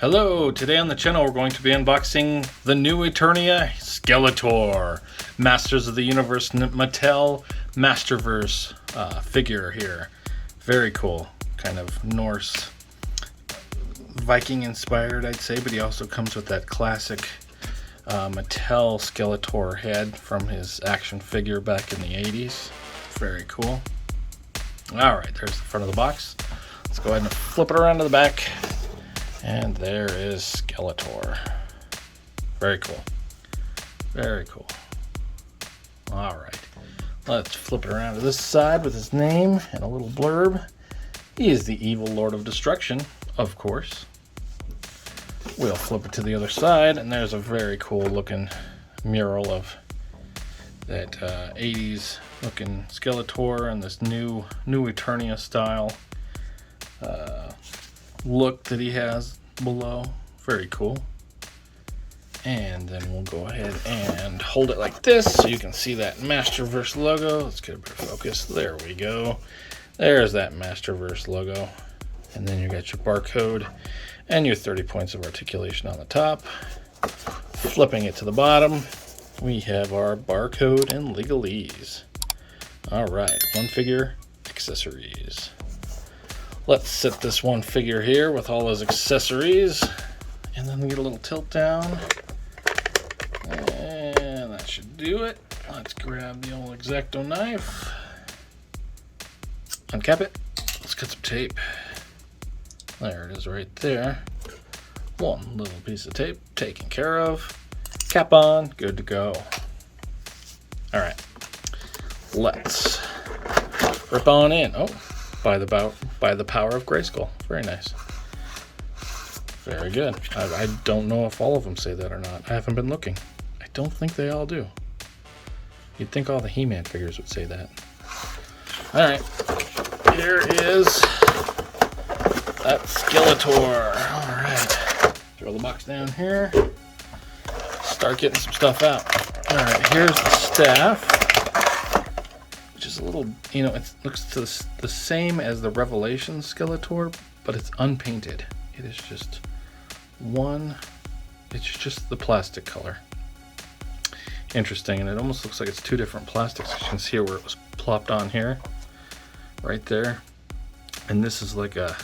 Hello, today on the channel we're going to be unboxing the new Eternia Skeletor, Masters of the Universe Mattel Masterverse figure here. Very cool, kind of Norse, Viking inspired I'd say, but he also comes with that classic Mattel Skeletor head from his action figure back in the 80s. Very cool. Alright, there's the front of the box. Let's go ahead and flip it around to the back. And there is Skeletor. Very cool. Very cool. Alright. Let's flip it around to this side with his name and a little blurb. He is the evil Lord of Destruction, of course. We'll flip it to the other side, and there's a very cool looking mural of that 80s looking Skeletor and this new Eternia style look that he has below. Very cool. And then we'll go ahead and hold it like this so you can see that Masterverse logo. Let's get a bit of focus. There we go. There's that Masterverse logo. And then you got your barcode and your 30 points of articulation on the top. Flipping it to the bottom, we have our barcode and legalese. All right, one figure, accessories. Let's set this one figure here with all those accessories, and then get a little tilt down, and that should do it. Let's grab the old X-Acto knife, uncap it, let's cut some tape. There it is right there. One little piece of tape taken care of. Cap on, good to go. All right, let's rip on in. Oh. By the power of Grayskull. Very nice. Very good. I don't know if all of them say that or not. I haven't been looking. I don't think they all do. You'd think all the He-Man figures would say that. Alright. Here is that Skeletor. Alright. Throw the box down here. Start getting some stuff out. Alright, here's the staff. A little, you know, it looks the same as the Revelation Skeletor, but it's unpainted. It is just it's just the plastic color. Interesting, and it almost looks like it's two different plastics. You can see where it was plopped on here, right there. And this is like a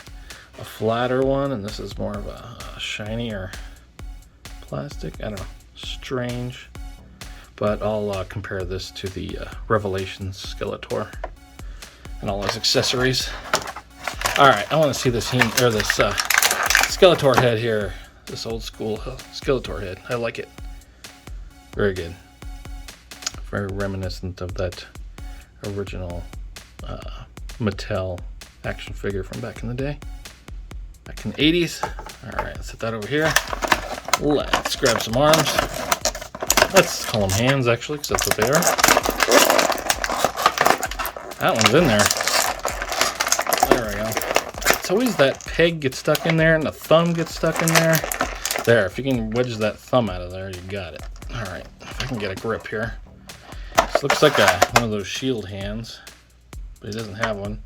flatter one, and this is more of a shinier plastic. I don't know, strange. But I'll compare this to the Revelation Skeletor and all his accessories. All right, I want to see this Skeletor head here. This old school Skeletor head. I like it. Very good. Very reminiscent of that original Mattel action figure from back in the day, back in the 80s. All right, let's set that over here. Let's grab some arms. Let's call them hands, actually, because that's what they are. That one's in there. There we go. It's always that peg gets stuck in there and the thumb gets stuck in there. There, if you can wedge that thumb out of there, you got it. All right, if I can get a grip here. This looks like one of those shield hands, but he doesn't have one.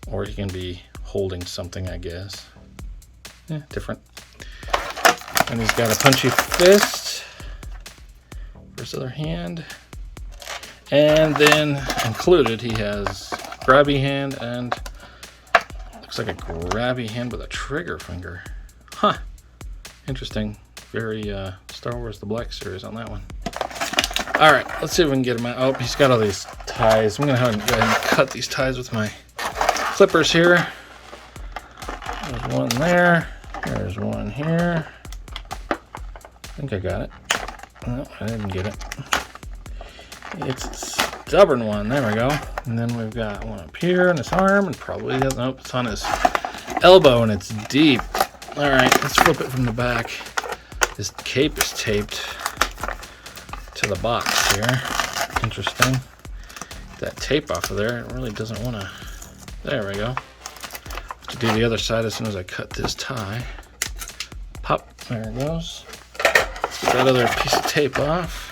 Or he can be holding something, I guess. Yeah, different. And he's got a punchy fist. His other hand, and then included he has a grabby hand and looks like a grabby hand with a trigger finger. Huh, interesting. Very Star Wars The Black Series on that one. All right, let's see if we can get him out. Oh, he's got all these ties. I'm gonna go ahead and cut these ties with my clippers here. There's one there, there's one here. I think I got it. No, I didn't get it. It's a stubborn one. There we go. And then we've got one up here on his arm, and probably doesn't. Nope, it's on his elbow, and it's deep. All right, let's flip it from the back. This cape is taped to the box here. Interesting. Get that tape off of there. It really doesn't want to. There we go. Have to do the other side as soon as I cut this tie. Pop. There it goes. Get that other piece of tape off.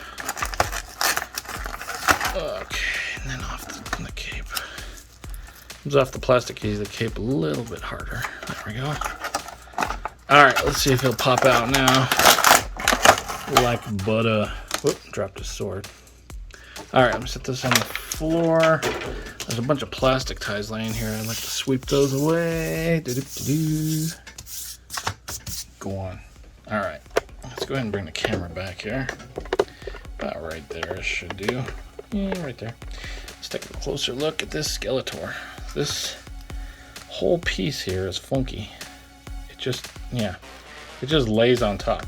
Okay, and then off the cape. Comes off the plastic, the cape a little bit harder. There we go. All right, let's see if he'll pop out now. Like butter. Whoop, dropped his sword. All right, I'm gonna set this on the floor. There's a bunch of plastic ties laying here. I'd like to sweep those away. Go on. All right, let's go ahead and bring the camera back here. About right there, it should do. Yeah, right there. Let's take a closer look at this Skeletor. This whole piece here is funky. It just lays on top.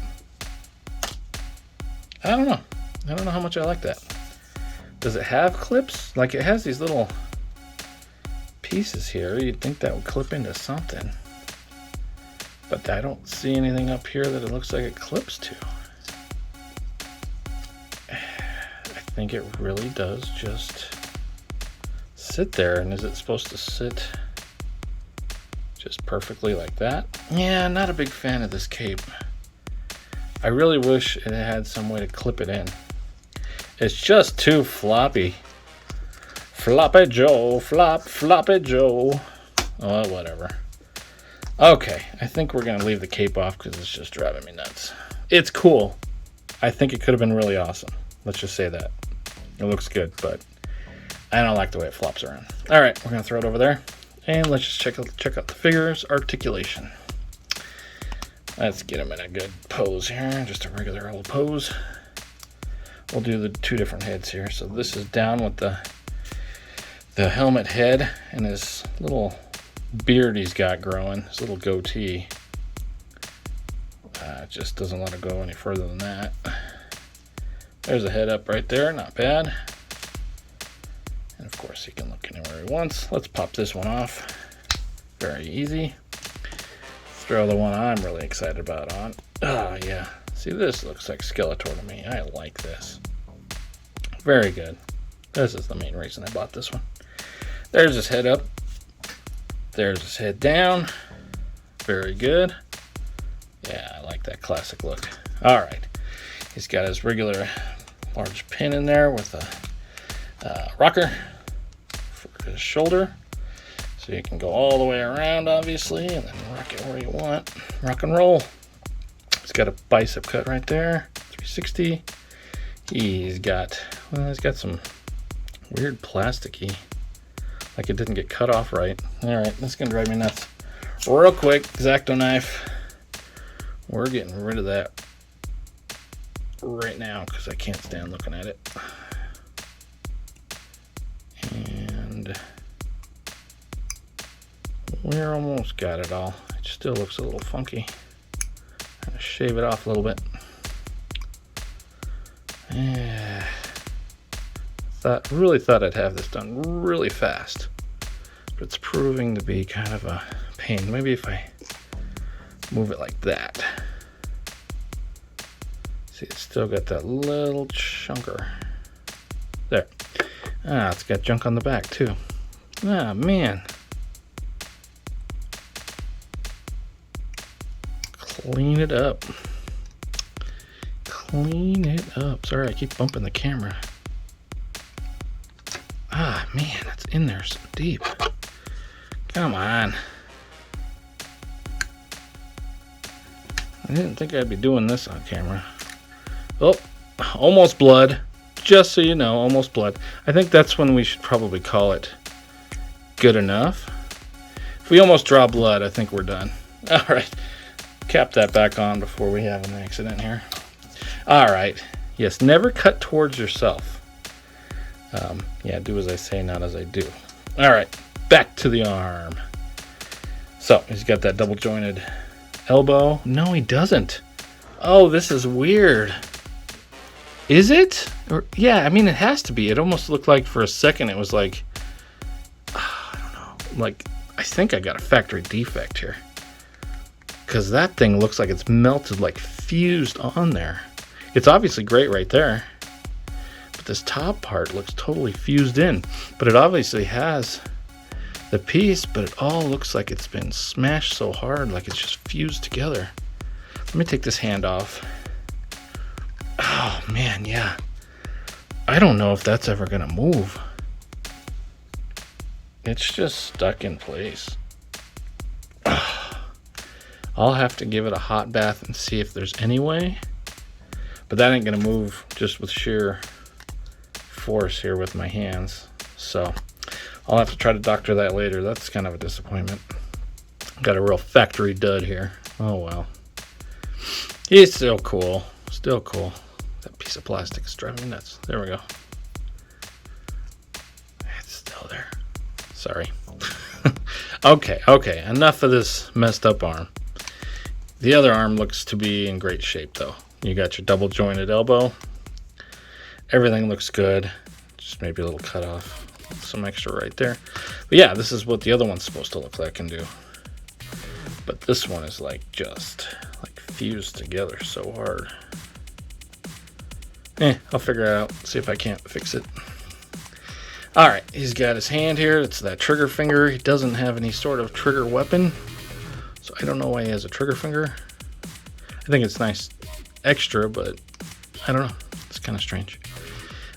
I don't know how much I like that. Does it have clips? Like, it has these little pieces here. You'd think that would clip into something. But I don't see anything up here that it looks like it clips to. I think it really does just sit there. And is it supposed to sit just perfectly like that? Yeah, not a big fan of this cape. I really wish it had some way to clip it in. It's just too floppy. Floppy Joe, floppy Joe. Oh, whatever. Okay, I think we're gonna leave the cape off because it's just driving me nuts. It's cool. I think it could have been really awesome. Let's just say that. It looks good, but I don't like the way it flops around. All right, we're gonna throw it over there. And let's just check out the figure's articulation. Let's get him in a good pose here, just a regular old pose. We'll do the two different heads here. So this is down with the helmet head and his little beard he's got growing, his little goatee. It just doesn't let it go any further than that. There's a head up right there, not bad. And of course he can look anywhere he wants. Let's pop this one off. Very easy. Throw the one I'm really excited about on. Oh yeah, see, this looks like Skeletor to me. I like this. Very good. This is the main reason I bought this one. There's his head up. There's his head down. Very good. Yeah, I like that classic look. All right, he's got his regular large pin in there with a rocker for his shoulder. So you can go all the way around, obviously, and then rock it where you want. Rock and roll. He's got a bicep cut right there, 360. He's got some weird plasticky, like it didn't get cut off right. All right, that's gonna drive me nuts. Real quick, X-Acto knife. We're getting rid of that right now because I can't stand looking at it. And we're almost got it all. It still looks a little funky. I'm gonna shave it off a little bit. Yeah. Really thought I'd have this done really fast, but it's proving to be kind of a pain. Maybe if I move it like that. See, it's still got that little chunker. There. Ah, it's got junk on the back too. Ah, man. Clean it up. Clean it up. Sorry, I keep bumping the camera. Ah, man, it's in there so deep. Come on. I didn't think I'd be doing this on camera. Oh, almost blood. Just so you know, almost blood. I think that's when we should probably call it good enough. If we almost draw blood, I think we're done. All right. Cap that back on before we have an accident here. All right. Yes, never cut towards yourself. Yeah, do as I say, not as I do. All right, back to the arm. So he's got that double jointed elbow. No, he doesn't. Oh, this is weird. Is it? Or, yeah, I mean, it has to be. It almost looked like for a second it was like, I don't know, like, I think I got a factory defect here. Because that thing looks like it's melted, like fused on there. It's obviously great right there. But this top part looks totally fused in. But it obviously has the piece, but it all looks like it's been smashed so hard, like it's just fused together. Let me take this hand off. Oh, man, yeah. I don't know if that's ever going to move. It's just stuck in place. I'll have to give it a hot bath and see if there's any way. But that ain't going to move just with sheer force here with my hands. So I'll have to try to doctor that later. That's kind of a disappointment. Got a real factory dud here. Oh well. He's still cool. Still cool. That piece of plastic is driving me nuts. There we go. It's still there. Sorry. Okay. Enough of this messed up arm. The other arm looks to be in great shape though. You got your double jointed elbow. Everything looks good. Just maybe a little cut off. Some extra right there. But yeah, this is what the other one's supposed to look like and do. But this one is like just like fused together so hard. I'll figure it out. See if I can't fix it. Alright, he's got his hand here. It's that trigger finger. He doesn't have any sort of trigger weapon. So I don't know why he has a trigger finger. I think it's nice extra, but I don't know. It's kind of strange.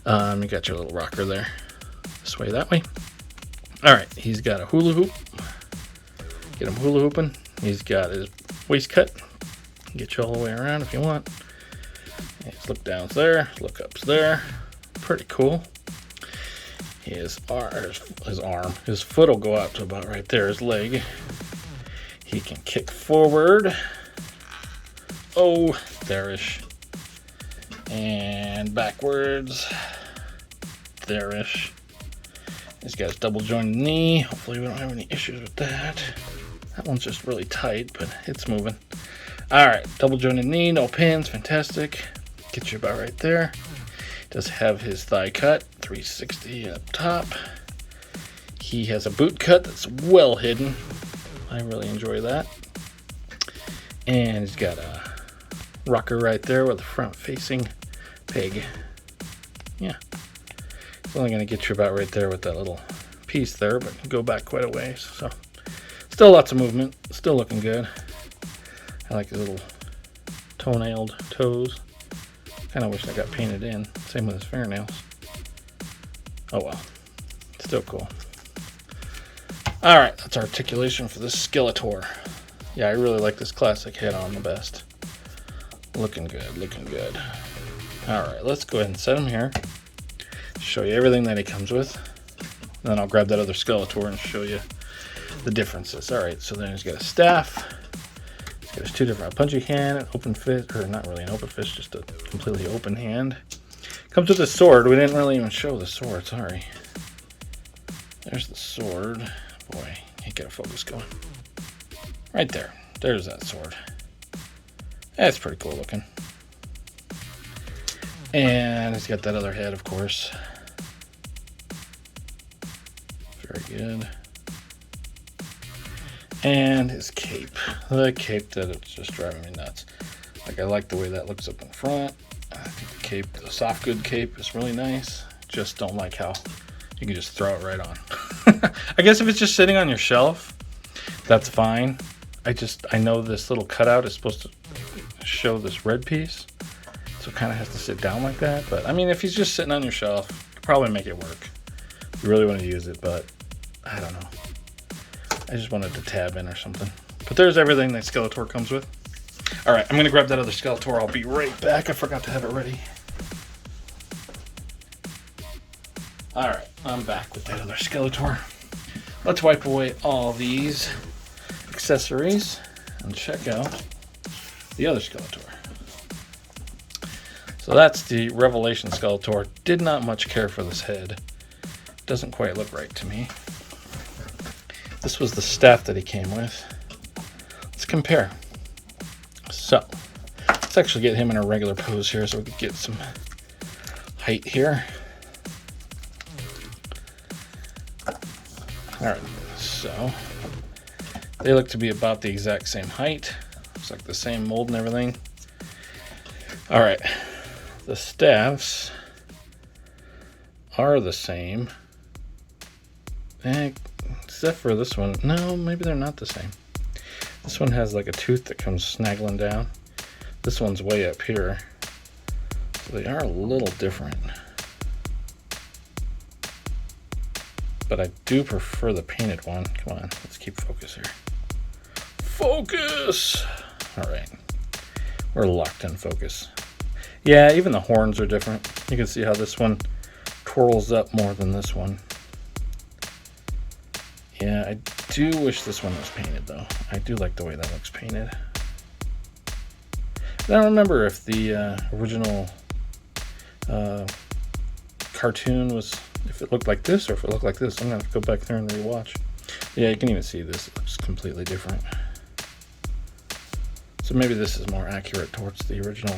You got your little rocker there. This way, that way. Alright, he's got a hula hoop. Get him hula hooping. He's got his waist cut. Get you all the way around if you want. His look down's there. Look up's there. Pretty cool. His arm. His foot will go out to about right there. His leg. He can kick forward. Oh, there-ish. And backwards. There-ish. He's got his double jointed knee. Hopefully we don't have any issues with that. That one's just really tight, but it's moving. Alright, double jointed knee, no pins, fantastic. Get you about right there. Does have his thigh cut, 360 up top. He has a boot cut that's well hidden. I really enjoy that. And he's got a rocker right there with a front facing peg. Yeah. It's only going to get you about right there with that little piece there, but go back quite a ways. So still lots of movement. Still looking good. I like his little toenailed toes. Kind of wish I got painted in. Same with his fingernails. Oh well. Still cool. Alright, that's articulation for this Skeletor. Yeah, I really like this classic head on the best. Looking good, looking good. Alright, let's go ahead and set him here. Show you everything that he comes with. Then I'll grab that other Skeletor and show you the differences. Alright, so then he's got a staff. He's got his two different punchy hand, an open fist, or not really an open fist, just a completely open hand. Comes with a sword. We didn't really even show the sword, sorry. There's the sword. Boy, can't get a focus going. Right there. There's that sword. That's pretty cool looking. And he's got that other head, of course. Very good. And his cape. The cape that it's just driving me nuts. Like, I like the way that looks up in front. I think the cape, the soft good cape is really nice. Just don't like how you can just throw it right on. I guess if it's just sitting on your shelf, that's fine. I know this little cutout is supposed to show this red piece. So it kind of has to sit down like that. But, I mean, if he's just sitting on your shelf, you could probably make it work. If you really want to use it, but I don't know. I just wanted to tab in or something. But there's everything that Skeletor comes with. Alright, I'm going to grab that other Skeletor. I'll be right back. I forgot to have it ready. Alright, I'm back with that other Skeletor. Let's wipe away all these accessories and check out the other Skeletor. So that's the Revelation Skeletor. Did not much care for this head. Doesn't quite look right to me. This was the staff that he came with. Let's compare. So, let's actually get him in a regular pose here so we can get some height here. Alright, so they look to be about the exact same height. Looks like the same mold and everything. Alright, the staffs are the same. Except for this one. No, maybe they're not the same. This one has like a tooth that comes snaggling down. This one's way up here. So they are a little different. But I do prefer the painted one. Come on, let's keep focus here. Focus! Alright. We're locked in focus. Yeah, even the horns are different. You can see how this one twirls up more than this one. Yeah, I do wish this one was painted, though. I do like the way that looks painted. I don't remember if the original cartoon was, if it looked like this or if it looked like this. I'm going to have to go back there and rewatch. Yeah, you can even see this. It looks completely different. So maybe this is more accurate towards the original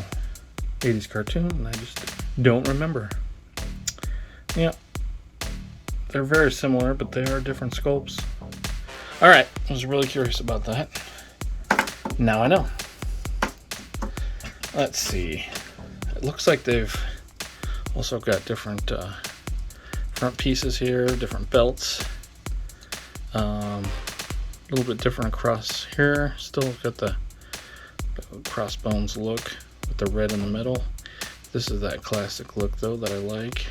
80s cartoon, and I just don't remember. Yeah. They're very similar, but they are different sculpts. Alright, I was really curious about that. Now I know. Let's see. It looks like they've also got different front pieces here, different belts. A little bit different across here. Still got the crossbones look with the red in the middle. This is that classic look, though, that I like.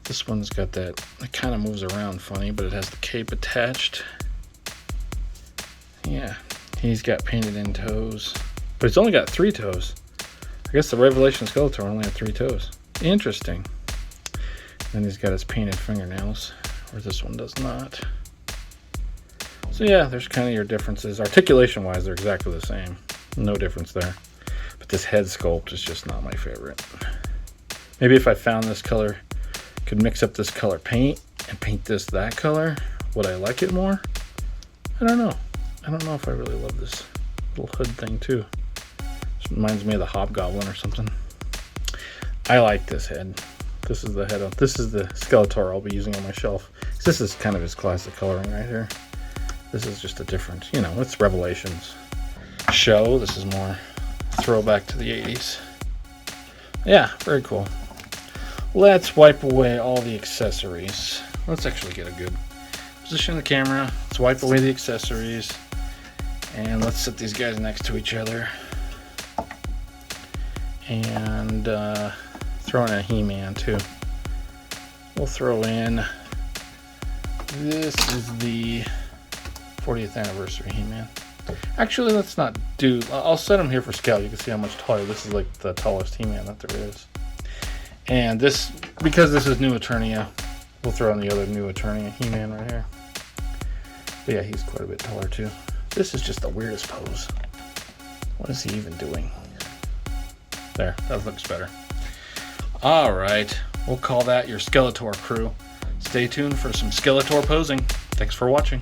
This one's got that, it kind of moves around funny, but it has the cape attached. Yeah, he's got painted in toes, but he's only got 3 toes. I guess the Revelation Skeletor only had 3 toes. Interesting. Then he's got his painted fingernails, where this one does not. So yeah, there's kind of your differences. Articulation-wise, they're exactly the same. No difference there. But this head sculpt is just not my favorite. Maybe if I found this color, could mix up this color paint and paint this that color, would I like it more? I don't know. I don't know if I really love this little hood thing too. This reminds me of the Hobgoblin or something. I like this head. This is the head of, this is the Skeletor I'll be using on my shelf. This is kind of his classic coloring right here. This is just a different, you know, it's Revelations show. This is more throwback to the 80s. Yeah, very cool. Let's wipe away all the accessories. Let's actually get a good position of the camera. Let's wipe away the accessories. And let's set these guys next to each other. And throw in a He-Man too. We'll throw in, this is the 40th anniversary He-Man. Actually, let's not do, I'll set him here for scale. You can see how much taller. This is like the tallest He-Man that there is. And this, because this is new Eternia, we'll throw in the other new Eternia He-Man right here. But yeah, he's quite a bit taller too. This is just the weirdest pose. What is he even doing? There, that looks better. Alright, we'll call that your Skeletor crew. Stay tuned for some Skeletor posing. Thanks for watching.